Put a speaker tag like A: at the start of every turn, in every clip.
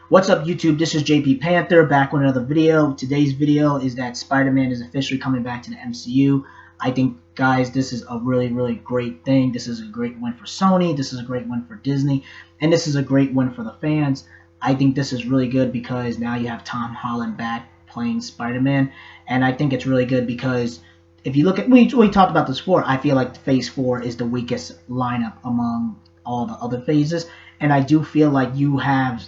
A: What's up, YouTube? This is JP Panther back with another video. Today's video is that Spider-Man is officially coming back to the MCU. I think, guys, this is a really, really great thing. This is a great win for Sony. This is a great win for Disney. And this is a great win for the fans. I think this is really good because now you have Tom Holland back playing Spider-Man. And I think it's really good because if you look at, we talked about this before, I feel like Phase 4 is the weakest lineup among all the other phases. And I do feel like you have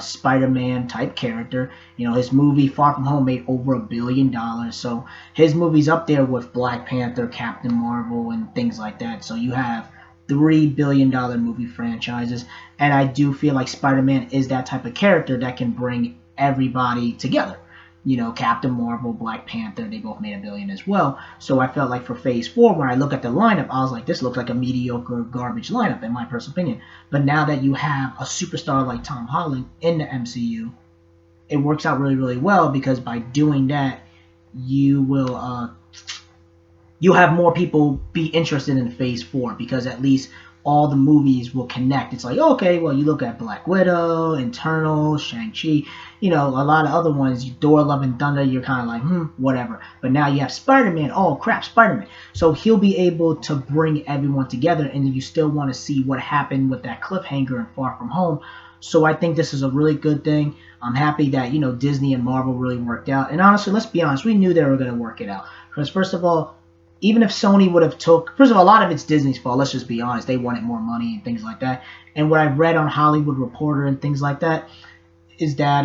A: Spider-Man type character. His movie Far From Home made over $1 billion. So his movie's up there with Black Panther, Captain Marvel, and things like that. So you have $3 billion movie franchises. And I do feel like Spider-Man is that type of character that can bring everybody together. Captain Marvel, Black Panther, they both made $1 billion as well. So I felt like for Phase 4, when I look at the lineup, I was like, this looks like a mediocre, garbage lineup, in my personal opinion. But now that you have a superstar like Tom Holland in the MCU, it works out really, really well because by doing that, you'll have more people be interested in Phase 4 because at least all the movies will connect. It's like, okay, well, you look at Black Widow, Eternal, Shang-Chi, a lot of other ones, Thor, Love and Thunder, you're kind of like, whatever. But now you have Spider-Man. Oh, crap, Spider-Man. So he'll be able to bring everyone together, and you still want to see what happened with that cliffhanger in Far From Home. So I think this is a really good thing. I'm happy that, Disney and Marvel really worked out. And honestly, let's be honest, we knew they were going to work it out. Because first of all, even if Sony would have first of all, a lot of it's Disney's fault. Let's just be honest. They wanted more money and things like that. And what I've read on Hollywood Reporter and things like that is that,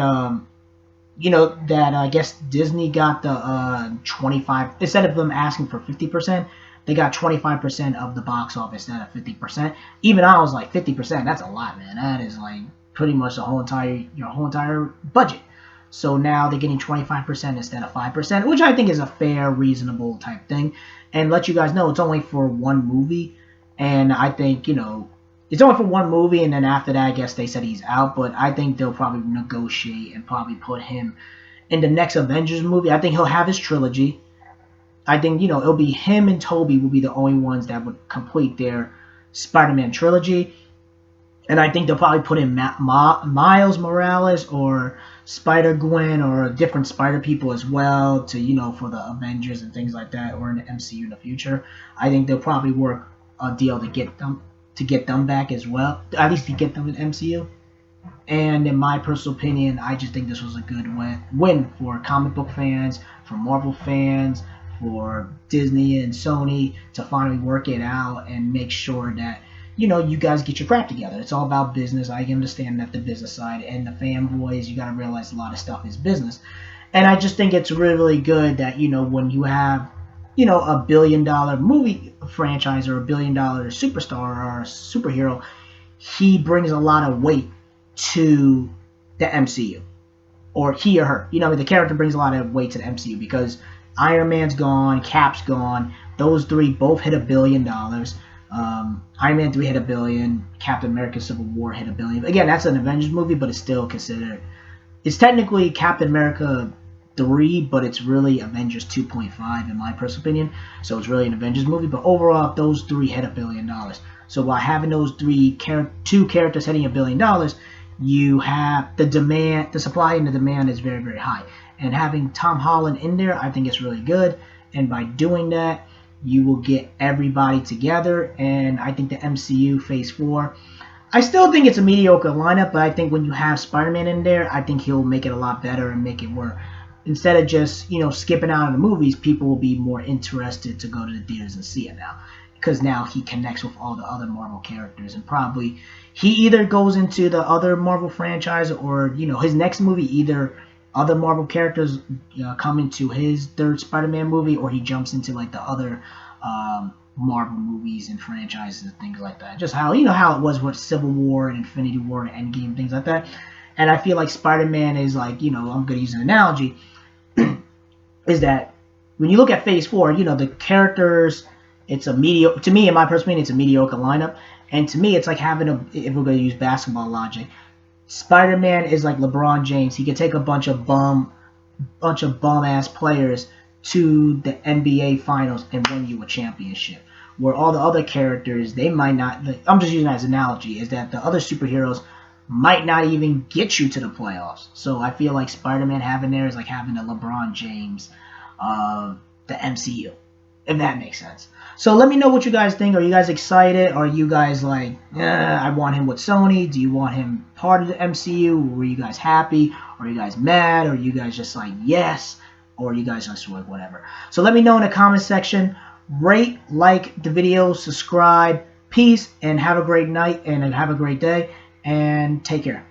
A: that I guess Disney got the 25, instead of them asking for 50%, they got 25% of the box office instead of 50%. Even I was like, 50%, that's a lot, man. That is like pretty much your whole entire budget. So now they're getting 25% instead of 5%, which I think is a fair, reasonable type thing. And let you guys know, it's only for one movie. And I think, it's only for one movie. And then after that, I guess they said he's out. But I think they'll probably negotiate and probably put him in the next Avengers movie. I think he'll have his trilogy. I think, it'll be him and Tobey will be the only ones that would complete their Spider-Man trilogy. And I think they'll probably put in Miles Morales or Spider-Gwen or different Spider people as well to, for the Avengers and things like that, or in the MCU in the future. I think they'll probably work a deal to get them back as well, at least to get them in the MCU. And in my personal opinion, I just think this was a good win for comic book fans, for Marvel fans, for Disney and Sony to finally work it out and make sure that you guys get your crap together. It's all about business. I understand that the business side and the fanboys, you got to realize a lot of stuff is business. And I just think it's really, really good that, when you have, a $1 billion movie franchise or $1 billion superstar or superhero, he brings a lot of weight to the MCU. Or he or her. The character brings a lot of weight to the MCU because Iron Man's gone, Cap's gone. Those three both hit $1 billion. Iron Man 3 hit $1 billion. Captain America Civil War hit $1 billion. Again, that's an Avengers movie, but it's still considered. It's technically Captain America 3, but it's really Avengers 2.5 in my personal opinion. So it's really an Avengers movie. But overall, those three hit $1 billion. So while having those two characters hitting $1 billion, you have the demand, the supply and the demand is very, very high. And having Tom Holland in there, I think it's really good. And by doing that, you will get everybody together, and I think the MCU Phase 4, I still think it's a mediocre lineup, but I think when you have Spider-Man in there, I think he'll make it a lot better and make it work. Instead of just, skipping out of the movies, people will be more interested to go to the theaters and see it now. Because now he connects with all the other Marvel characters, and probably he either goes into the other Marvel franchise or, his next movie, either other Marvel characters come into his third Spider-Man movie, or he jumps into like the other Marvel movies and franchises and things like that. Just how how it was with Civil War and Infinity War and Endgame, things like that. And I feel like Spider-Man is like, I'm gonna use an analogy, is that when you look at Phase 4, the characters, it's a mediocre, to me, in my personal opinion, it's a mediocre lineup. And to me, it's like having if we're gonna use basketball logic, Spider-Man is like LeBron James. He can take a bunch of bum ass players to the NBA Finals and win you a championship. Where all the other characters, they might not. I'm just using that as an analogy. Is that the other superheroes might not even get you to the playoffs. So I feel like Spider-Man having there is like having a LeBron James of the MCU, if that makes sense. So let me know what you guys think. Are you guys excited? Are you guys like, I want him with Sony? Do you want him part of the MCU? Were you guys happy? Are you guys mad? Are you guys just like, yes? Or are you guys just like, whatever? So let me know in the comment section. Rate, like the video, subscribe. Peace, and have a great night, and have a great day, and take care.